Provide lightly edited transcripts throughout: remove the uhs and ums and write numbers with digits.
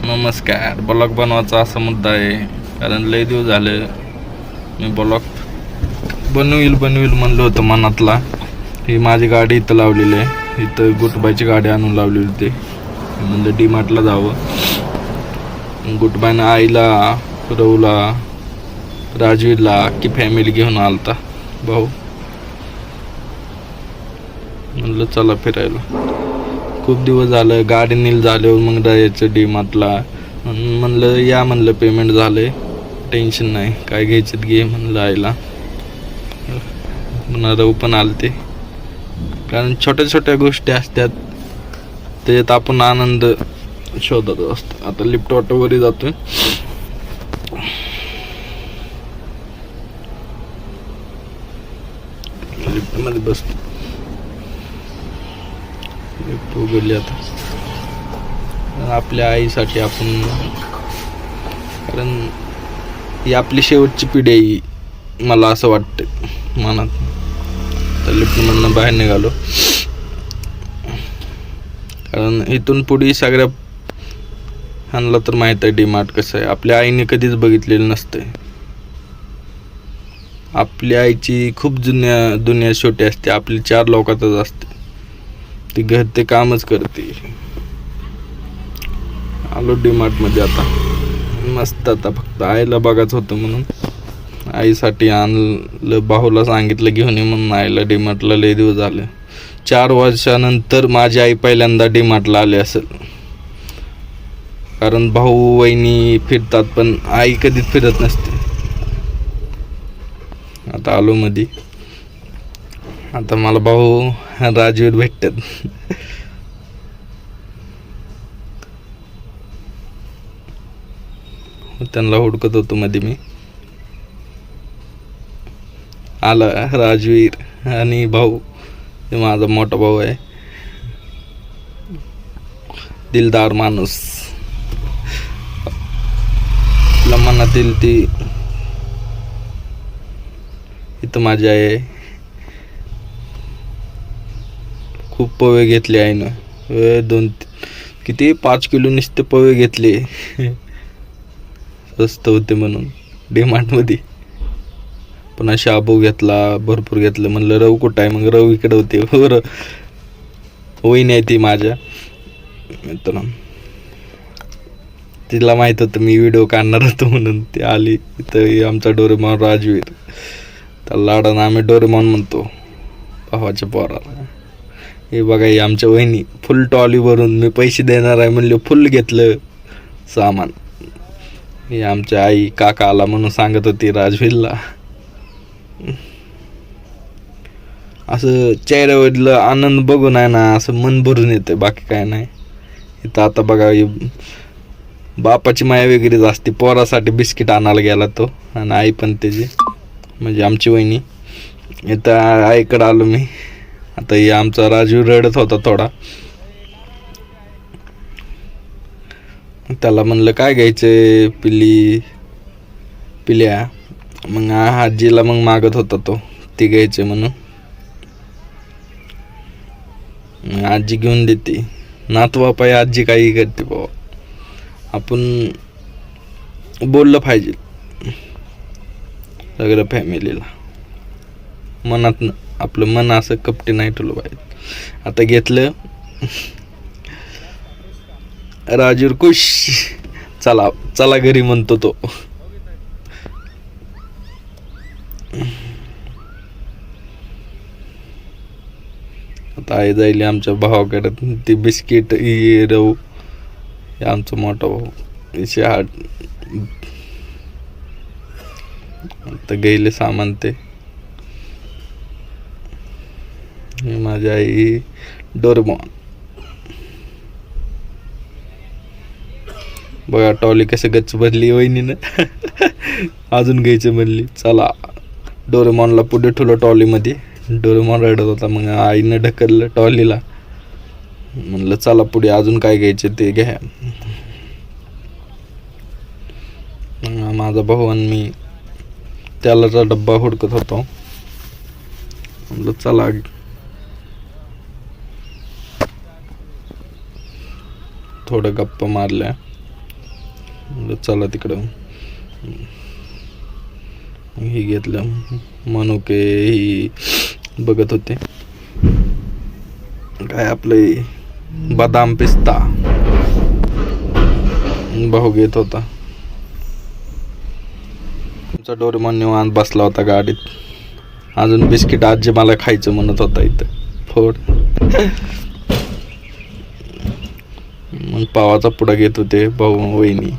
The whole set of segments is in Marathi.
नमस्कार. ब्लॉग बनवायचा असा मुद्दा आहे, कारण लय दिवस झाले मी ब्लॉग बनवील म्हणलं होतं मनातला. ही माझी गाडी इथं लावलेली आहे, इथं गुटबाईची गाडी आणून लावलेली होती. म्हणलं डीमार्टला जावं. गुटबाईनं आईला, रवला, राजवीरला की फॅमिली घेऊन आलता भाऊ. म्हणलं चला फिरायला. खूप दिवस झालं गाडी नील झाल्यावर मग जायचं डीमार्टला. म्हणलं या, म्हणलं पेमेंट झालंय, टेन्शन नाही, काय घ्यायचं घे म्हणलं आईला. रव पण आलते, कारण छोट्या छोट्या गोष्टी असतात त्याच्यात आपण आनंद शोधत असतो. आता लिफ्ट ऑटोवरही जातोय. लिफ्ट मध्ये बसतो. लिफ्ट उघडली आता आपल्या आईसाठी आपण, कारण ही आपली शेवटची पिढी आहे मला असं वाटतं मनात. तर लिफ्टमधनं बाहेर निघालो, कारण इथून पुढे सगळ्या ह्यांना तर माहीत आहे डीमार्ट कसं आहे. आपल्या आईने कधीच बघितलेलं नसतंय. आपल्या आईची खूप दुनिया छोटी असते, आपली 4 लोकातच असते. ती घर ते कामच करते. आलो डीमार्ट मध्ये आता मस्त. आता फक्त आईला बघायचं होतं म्हणून आईसाठी आणलं. भाऊला सांगितलं घेऊन ये म्हणून आईला डीमार्टला. लय दिवस झाले, 4 वर्षानंतर माझी आई पहिल्यांदा डीमार्टला आली असेल. कारण भाऊ वहिनी फिरतात पण आई कधीच फिरत नसते. आता आलो मध्ये. आता मला भाऊ राजवीर भेटतात. त्यांना हुडकत होतो मध्ये मी. आला राजवीर आणि भाऊ. ते माझा मोठा भाऊ आहे, दिलदार माणूस. आपल्या मनातील ती. इथं माझी आई आहे. खूप पवे घेतले आईनं. किती 5 किलो नुसते पवे घेतले. स्वस्त होते म्हणून डीमार्ट मध्ये. पुन्हा शाबू घेतला, भरपूर घेतलं. म्हणलं रव कुठं आहे, मग रव इकडे होते. वहिनी आहे ती माझ्या मित्र. तिला माहित होतं मी व्हिडिओ काढणार होतो म्हणून ती आली. इथं आमचा डोरेमॉन राजवीर. त्या लाडानं आम्ही डोरेमॉन म्हणतो भावाच्या पोराला. हे बघा, ही आमच्या वहिनी फुल ट्रॉली भरून मी पैसे देणार आहे म्हणले, फुल घेतलं सामान. हे आमच्या आई काका आला म्हणून सांगत होती राजवीरला. असं चेहऱ्यावरलं आनंद बघून आहे ना, असं मन भरून येते, बाकी काय नाही. इथं आता बघा, बापाची माया वेगळीच असते. पोरासाठी बिस्किट आणायला गेला तो, आणि आई पण त्याची, म्हणजे आमची वहिनी. इथं आईकडं आलो मी. आता हे आमचा राजू रडत होता थोडा. त्याला म्हणलं काय घ्यायचंय पिल्या. मग आजीला मग मागत होता तो, ती घ्यायचे म्हणून. आजी घेऊन देते. नातवा पाय आजी काही करते बाबा. आपण बोललं पाहिजे सगळं फॅमिलीला. मनात आपलं मन असं कपटी नाही ठेवलं पाहिजे. आता घेतलं. राजूर खुश. चला चला घरी म्हणतो तो. आता आई जाईल आमच्या भावाकडे. ती बिस्किट, ही रव, हे आमचा मोठा भाऊ. शहाट आता गेले सामान ते. माझी आई डोरेमॉन. बघा टॉली कसं गच्च भरली वहिनीनं. अजून घ्यायचं म्हणली. चला डोरेमॉनला पुढे ठेवलं ट्रॉलीमध्ये. डोरेमॉन रडत होता, मग आईनं ढकललं ट्रॉलीला. म्हणलं चला पुढे, अजून काय घ्यायचं ते घ्या. माझा भाऊ आणि मी त्यालाचा डब्बा हुडकत होतो. म्हणलं चला. थोडं गप्पा मारल्या. म्हणलं चला तिकडं. ही घेतलं मनुके, ही बघत होते काय आपले बदाम पिस्ता भाऊ घेत होता. तुमचा डोरेमॉन निवांत बसला होता गाडीत. अजून बिस्किट आजी मला खायचं म्हणत होता इथं. फोड मग पावाचा पुडा घेत होते भाऊ वहिनी.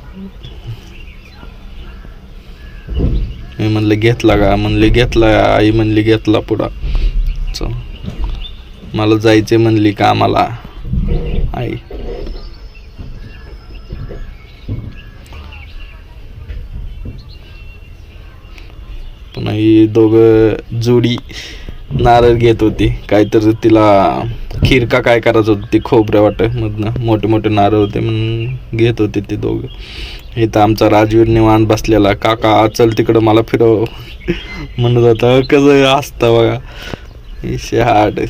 मी म्हणले घेतला का, म्हणले घेतला. आई म्हणली घेतला पुडा. चल मला जायचे म्हणली कामाला आई. पुन्हा ही दोघं जोडी नारळ घेत होती. काहीतरी तिला खीर का काय करायचं होतं ती खोबऱ्या वाटमधनं. मोठे मोठे नारळ होते म्हणून घेत होते ते दोघं. इथं आमचा राजवीर निवांत बसलेला. काका चल तिकडं मला फिरव म्हणत होता. कसं असतं बघा हाड.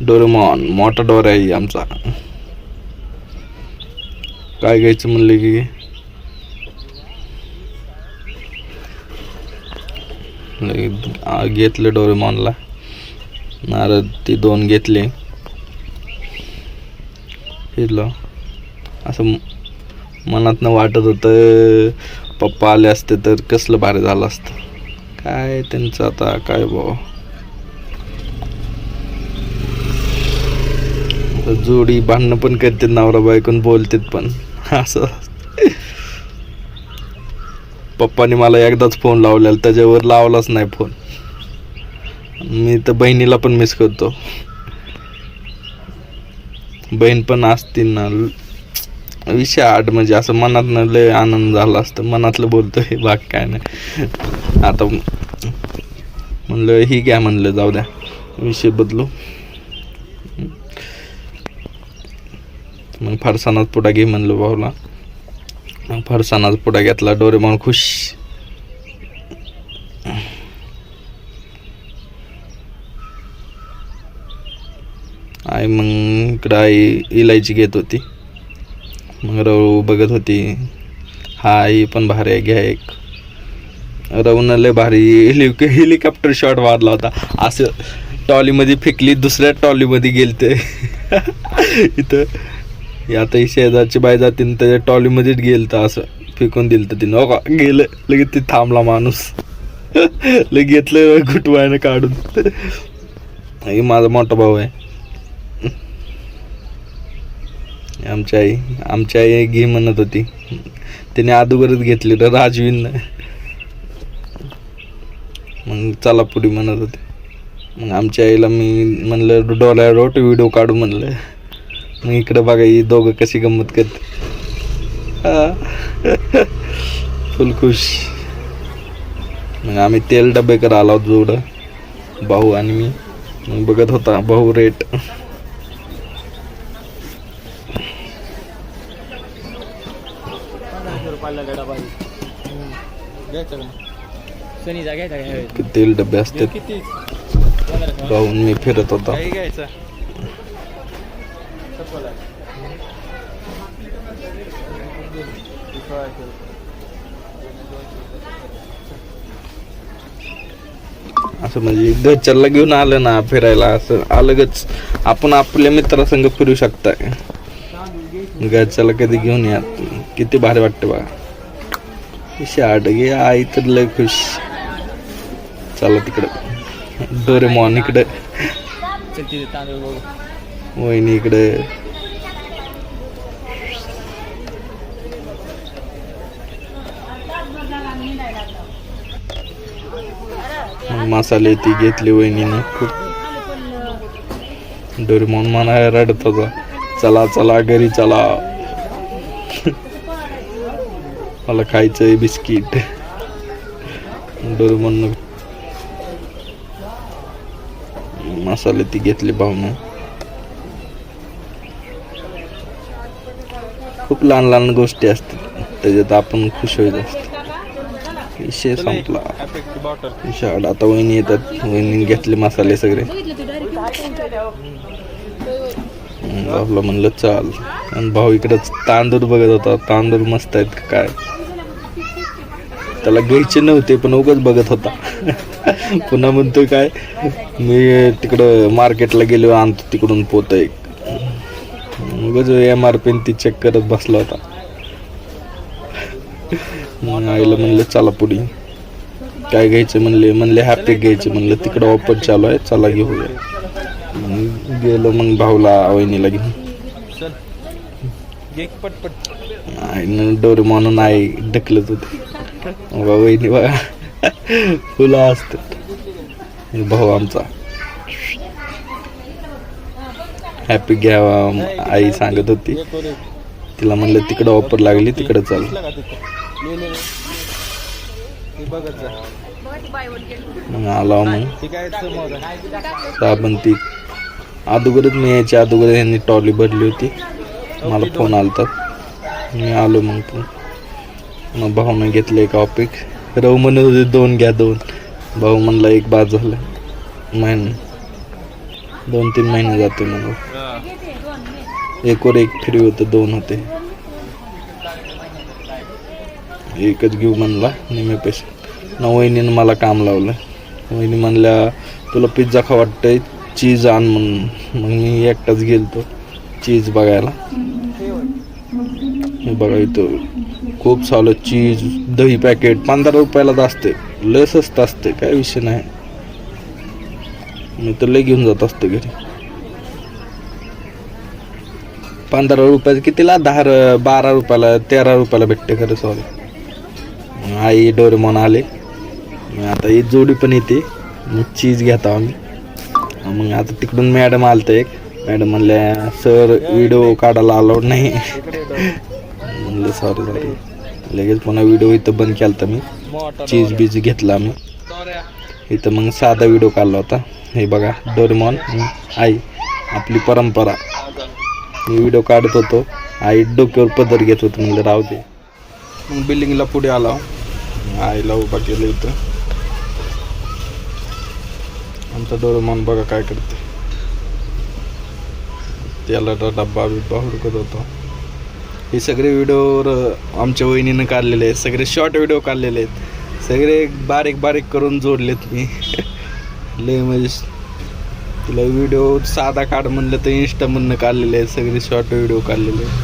डोरेमॉन मोठा डोर आहे आमचा. काय घ्यायचं म्हणले की घेतले डोरेमॉनला नारळ. ती 2 घेतले. फिरलं असं मनातनं वाटत होतं पप्पा आले असते तर कसलं भारी झालं असतं. काय त्यांचं आता काय भाऊ. जोडी भांडणं पण करतात नवरा बायकोन बोलतात पण असं. पप्पाने मला एकदाच फोन लावलेला, त्याच्यावर लावलाच नाही फोन. मी तर बहिणीला पण मिस करतो. बहीण पण असतील ना विषय आठ. म्हणजे असं मनातनं लय आनंद झाला असतं. मनातलं बोलतो हे बाकी काय नाही. आता म्हणलं ही घ्या म्हणलं जाऊ द्या विषय बदलू. मग फरसाणाच पुडा घे म्हणलं भाऊला. मग फरसाणाच पुडा घेतला. डोरेमॉन खुश. आई मग इकडं आई इलायची घेत होती. मग रवू बघत होती. हा ही पण भारी आहे घ्या एक. रवून लय भारी हेलिकॉप्टर शॉट मारला होता. असं टॉलीमध्ये फेकली, दुसऱ्या टॉलीमध्ये गेलते. इथं आता ही शेजारची बाई जाते त्याच्या टॉलीमध्येच गेलं तर असं फेकून दिलं तर तिनं. हो का गेलं लगेच ते थांबला माणूस. लगेच घेतलं घुटवायनं काढून. हे माझा मोठा भाऊ आहे. आमची आई घे म्हणत होती. त्याने अगोदरच घेतली तर राजवीन. मग चला पुढे म्हणत होते. मग आमच्या आईला मी म्हणलं डोळ्या रोट व्हिडिओ काढू म्हणलं. मग इकडं बघा ही दोघं कशी गंमत करते. फुल खुश. मग आम्ही तेल डबे करा आलो जोडं भाऊ आणि मी. मग बघत होता भाऊ रेट. तेल डबे असतात. भाऊ मी फिरत होता. असं म्हणजे घरच्याला घेऊन आलं ना फिरायला असं अलगच. आपण आपल्या मित्रासंग फिरू शकताय. घरच्याला कधी घेऊन या किती भारी वाटते बघा. शाट घे आई तर लय खुश. चला तिकडं डोरेमॉन इकडे. वहिनी इकडे. मसाले ती घेतली वहिनीने खूप. डोरेमॉन म्हणाय रडत होता चला चला घरी चला. मला खायचंय बिस्किट. डोरेमॉन मसाले ती घेतली भाऊनं. खूप लहान लहान गोष्टी असतात त्याच्यात आपण खुश होत असतो. विषय संपला. शाळा आता वहिनी येतात. वहिनी घेतले मसाले सगळे. भाऊला म्हणलं चाल. आणि भाऊ इकडंच तांदूळ बघत होता, तांदूळ मस्त आहेत का काय. त्याला घ्यायचे नव्हते पण उगाच बघत होता. पुन्हा म्हणतोय काय, मी तिकडं मार्केटला गेलो आणतो तिकडून पोत एक. उगाच MRP ती चेक करत बसला होता. आईला म्हणलं चला पुढे काय घ्यायचं म्हणले हॅपी घ्यायचं. म्हणलं तिकडं ऑफर चालू आहे, चला घेऊया. गेलो मग भाऊला वहिनीला घेऊन. आईनं डोरेमॉन नाही ढकलत होते. वहिनी बघा फुलं असतात. भाऊ आमचा हॅपी घ्यावा आई सांगत होती. तिला म्हणलं तिकडं ऑफर लागली तिकडं चाल. मग आला मग साबण ती अगोदरच मी यायच्या अगोदर यांनी ट्रॉली भरली होती. मला फोन आलता, मी आलो. मग भाऊनं घेतलं एक ऑपिक. रव म्हणत होते 2 घ्या 2. भाऊ म्हणला एक बाद झालं. 2-3 महिने जाते मग. एकवर एक फ्री होतं, 2 होते. एकच घेऊ म्हणला निम्मे पैसे. वहिनीनं मला काम लावलं. वहिनी म्हणल्या तुला पिझ्झा खा वाटतंय, चीज आण म्हणून. मग मी एकटाच गेलतो चीज बघायला. बघा इथं खूप सारं चीज, दही पॅकेट 15 रुपयालाच असते. लय स्वस्त असते, काय विषय नाही. मी तर लय घेऊन जात असतो घरी. 15 रुपयाचं कितीला 12 रुपयाला 13 रुपयाला भेटते खरं. सॉरी. आई डोरेमॉन आले. आता ही जोडी पण येते. मग चीज घेतो आम्ही. मग आता तिकडून मॅडम आलतं एक. मॅडम म्हणल्या सर व्हिडिओ काढायला अलाउड नाही. म्हणलं सॉरी. लगेच पुन्हा व्हिडिओ इथं बंद केला मी. चीज बीज घेतला आम्ही इथं. मग साधा व्हिडिओ काढला होता. हे बघा डोरेमॉन आई आपली परंपरा. मी व्हिडिओ काढत होतो, आई डोक्यावर पदर घेत होतो. म्हणलं राहू दे. मग बिल्डिंगला पुढे आला. आईला उभा केलं इथं. आमचा डोरेमॉन बघा काय करते. त्याला डब्बा बिब्बा हुडकत होतो. हे सगळे व्हिडिओ आमच्या वहिनीनं काढलेले आहेत. सगळे शॉर्ट व्हिडिओ काढलेले आहेत. सगळे बारीक बारीक करून जोडलेत मी. लय म्हणजे तुला व्हिडिओ साधा काढ म्हणलं तर इंस्टामधनं काढलेले आहेत. सगळे शॉर्ट व्हिडिओ काढलेले आहेत.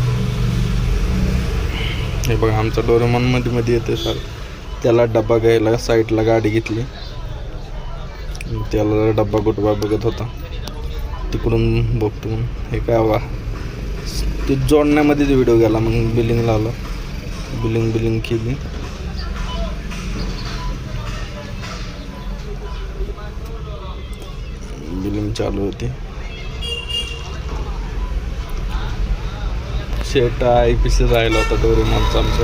हे बघा आमचा डोरेमॉन मध्ये येते सर. त्याला डब्बा घ्यायला साईडला गाडी घेतली. त्याला डब्बा गुटबा बघत होता. तिकडून बघतो म्हणून. हे काय वा ते जोडण्यामध्येच व्हिडिओ गेला. मग बिलिंगला आला. बिलिंग केली. बिलिंग चालू होती. शेट IPC राहिला होता डोरेमॉनचा आमचा.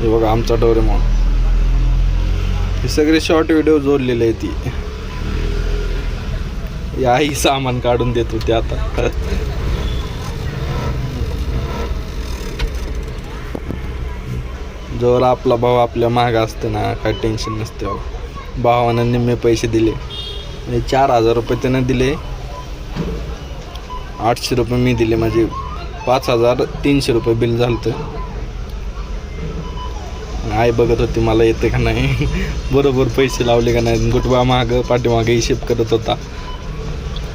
हे बघा आमचा डोरेमॉन. हे सगळे शॉर्ट व्हिडिओ जोडलेले आहे. ती याही सामान काढून देत होते आता. जोवर आपला भाऊ आपल्या माग असते ना काय टेन्शन नसते. भावानं निम्मे पैसे दिले. 4,000 रुपये त्यानं दिले. 800 रुपये मी दिले. माझे 5,300 रुपये बिल झालं. आई बघत होती मला येते का नाही, बरोबर पैसे लावले का नाही. गुटबा मागं पाठीमागं हिशेब करत होता.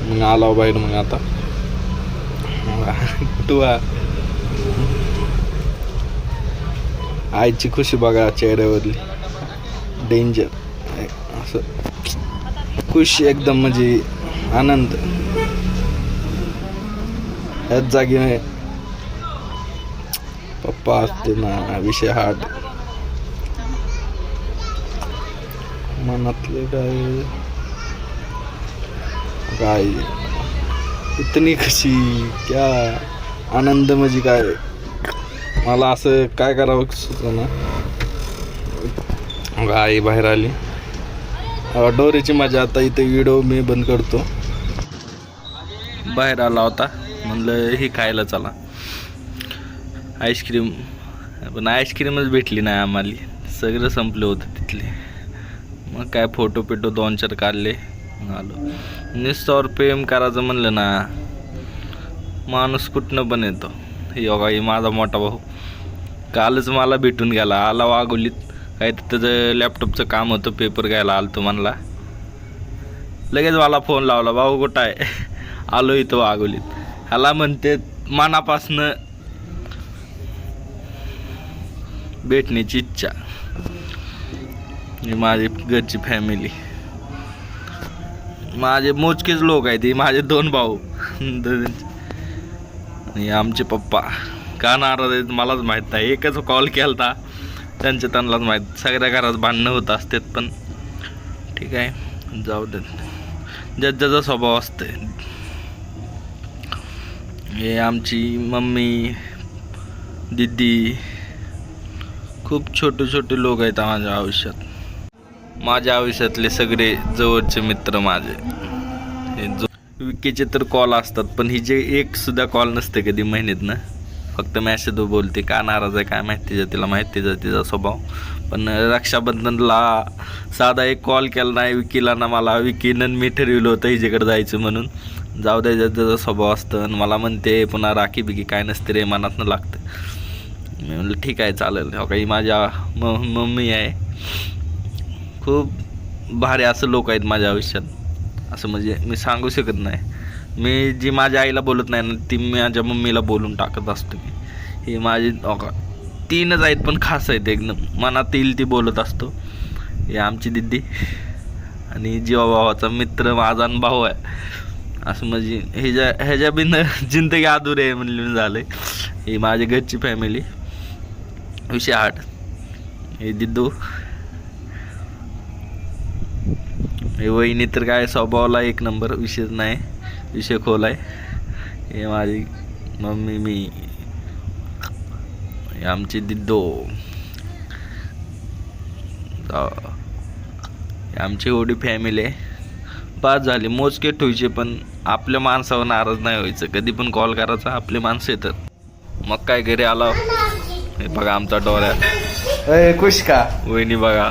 मग आला बाहेर. मग आता गुटबा आईची खुशी बघा चेहऱ्यावरली. डेंजर असं खुश एकदम म्हणजे आनंद. ह्याच जागी पप्पा असते ना विषय हार्ट. मनातले काय इतनी कशी क्या आनंद म्हणजे काय. मला असं काय करावं सुचना. आई बाहेर आली. डोरीची मजा. आता इथे व्हिडिओ मी बंद करतो. बाहेर आला होता म्हणलं ही खायला चला आईस्क्रीम. पण आईस्क्रीमच भेटली नाही आम्हाला. सगळं संपलं होतं तिथले. मग काय फोटो पिटो 2-4 काढले, आलो. निस्तावर प्रेम करायचं म्हणलं ना, माणूस कुठनं पण येतो. योगा ही माझा मोठा भाऊ कालच मला भेटून गेला, आला वाघोलीत. काय त्याचं लॅपटॉपचं काम होतं, पेपर घ्यायला आलतो म्हणला. लगेच मला फोन लावला, भाऊ कुठं आहे? आलो इथं वाघोलीत. ह्याला म्हणते मनापासनं भेटण्याची इच्छा. माझी घरची फॅमिली, माझे मोजकेच लोक आहेत. माझे 2 भाऊ आणि आमचे पप्पा. का नाराज आहेत मलाच माहीत नाही. एकच कॉल केला त्यांनाच माहीत. सगळ्या घरात भांडणं होत असतात, पण ठीक आहे, जाऊ देत. ज्याचा स्वभाव असते. हे आमची मम्मी, दीदी, खूप छोटे छोटे लोक आहेत माझ्या आयुष्यात. माझ्या आयुष्यातले सगळे जवळचे मित्र माझे. हे विकीचे तर कॉल असतात, पण ही जे एक सुद्धा कॉल नसते कधी महिन्यात ना. फक्त मॅसेज बोलते. का नाराज आहे काय माहिती, तिला माहिती तिचा स्वभाव. पण रक्षाबंधनला साधा एक कॉल केला नाही विकीला ना मला. विकीनं मी ठरविलं होतं हिच्याकडे जायचं म्हणून. जाऊ द्या, त्याचा स्वभाव असतं. आणि मला म्हणते पुन्हा राखी बिकी काय नसते रे, मनातनं लागतं. मी म्हणलं ठीक आहे चालेल. हो काही माझ्या मम्मी आहे. खूप भारी असं लोक आहेत माझ्या आयुष्यात. असं म्हणजे मी सांगू शकत नाही. मी जी माझ्या आईला बोलत नाही ना, ती माझ्या मम्मीला बोलून टाकत असतो. ही माझी 3च आहेत, पण खास आहेत एकदम. मनात येईल ती बोलत असतो. हे आमची दिदी आणि जीवाभावाचा मित्र माझा आणि भाऊ आहे. असं म्हणजे ह्याच्या बिन जिंदगी अधुरी आहे म्हणून झालं. ही माझी घरची फॅमिली. विषय 8. हे दिदू, हे वहिनी तर काय स्वभावाला 1 नंबर, विषयच नाही. विषय खोल आहे. हे माझी मम्मी, मी, हे आमची दिद्दो, हे आमची एवढी फॅमिली आहे. पाच झाली. मोजके ठेवायचे, पण आपल्या माणसावर नाराज नाही व्हायचं. कधी पण कॉल करायचा, आपले माणसं येतात. मग काय घरी आला. हे बघा आमचा डोऱ्या. खुश का वहिनी बघा.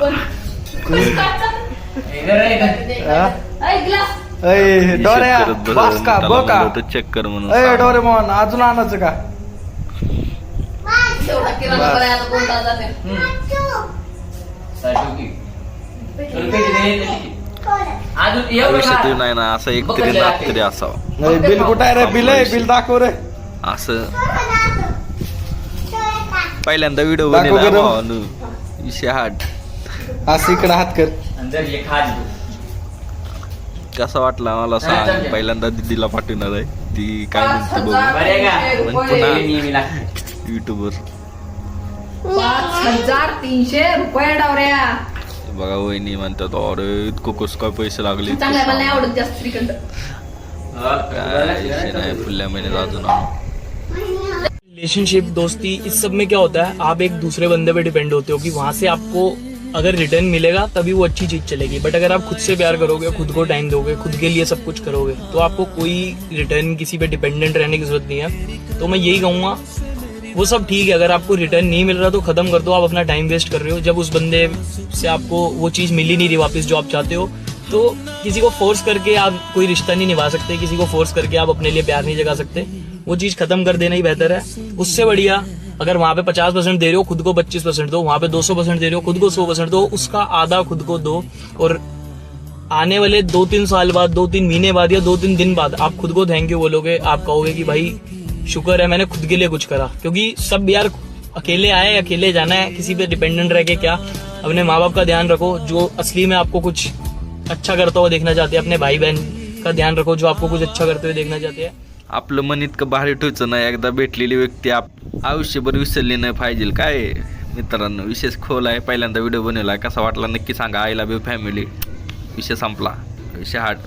चेक कर म्हणून. डोरेमॉन अजून आणायचं का? आयुष्यात नाही ना असं एक तरी नात तरी असावं. बिल कुठं आहे रे? बिल आहे, बिल दाखव रे. असं पहिल्यांदा व्हिडिओ विषय 8. असं इकडे हात कर. कसा वाटला मला सांग. पहिल्यांदा दिदीला पाठवणार आहे. ती काय म्हणते बघू. पुन्हा युट्यूबवर 5300 रुपये डावऱ्या. बघा वहिनी म्हणतात अरे इतकं कस काय पैसे लागले. चांगला मला नाही आवडत जास्त श्रीखंड. काय विषय नाही. पुढल्या महिन्यात अजून रिलेशनशिप, दोस्ती, इस सब में क्या होता है, आप एक दूसरे बंदे पे डिपेंड होते हो कि वहां से आपको अगर रिटर्न मिलेगा तभी वो अच्छी चीज चलेगी. बट अगर आप खुद से प्यार करोगे, खुद को टाइम दोगे, खुद के लिए सब कुछ करोगे, तो आपको कोई रिटर्न किसी पे डिपेंडेंट रहने की जरूरत नहीं है. तो मैं यही कहूंगा, वो सब ठीक है. अगर आपको रिटर्न नहीं मिल रहा तो खत्म कर दो. आप अपना टाइम वेस्ट कर रहे हो. जब उस बंदे से आपको वो चीज मिल ही नहीं रही वापस जो आप चाहते हो, तो किसी को फोर्स करके आप कोई रिश्ता नहीं निभा सकते. किसी को फोर्स करके आप अपने लिए प्यार नहीं जगा सकते. वो चीज खत्म कर देना ही बेहतर है. उससे बढ़िया अगर वहां पे 50% दे रहे हो, खुद को 25% दो. वहां पे 200% दे रहे हो, खुद को 100% दो. उसका आधा खुद को दो. और आने वाले 2-3 साल बाद, 2-3 महीने बाद या 2-3 दिन बाद आप खुद को थैंक यू बोलोगे. आप कहोगे कि भाई शुक्र है मैंने खुद के लिए कुछ करा. क्योंकि सब यार अकेले आए, अकेले जाना है. किसी पे डिपेंडेंट रह के क्या. अपने माँ बाप का ध्यान रखो जो असली में आपको कुछ अच्छा करता हुआ देखना चाहते हैं. अपने भाई बहन का ध्यान रखो जो आपको कुछ अच्छा करते हुए देखना चाहते हैं. आपलं मन इतकं भारी ठेवायचं नाही. एकदा भेटलेली व्यक्ती आयुष्यभर विसरली नाही पाहिजे. काय मित्रांनो, विशेष खोल आहे. पहिल्यांदा व्हिडिओ बनवला. कसा वाटला नक्की सांगा. I love you family. विषय संपला. विषय 8.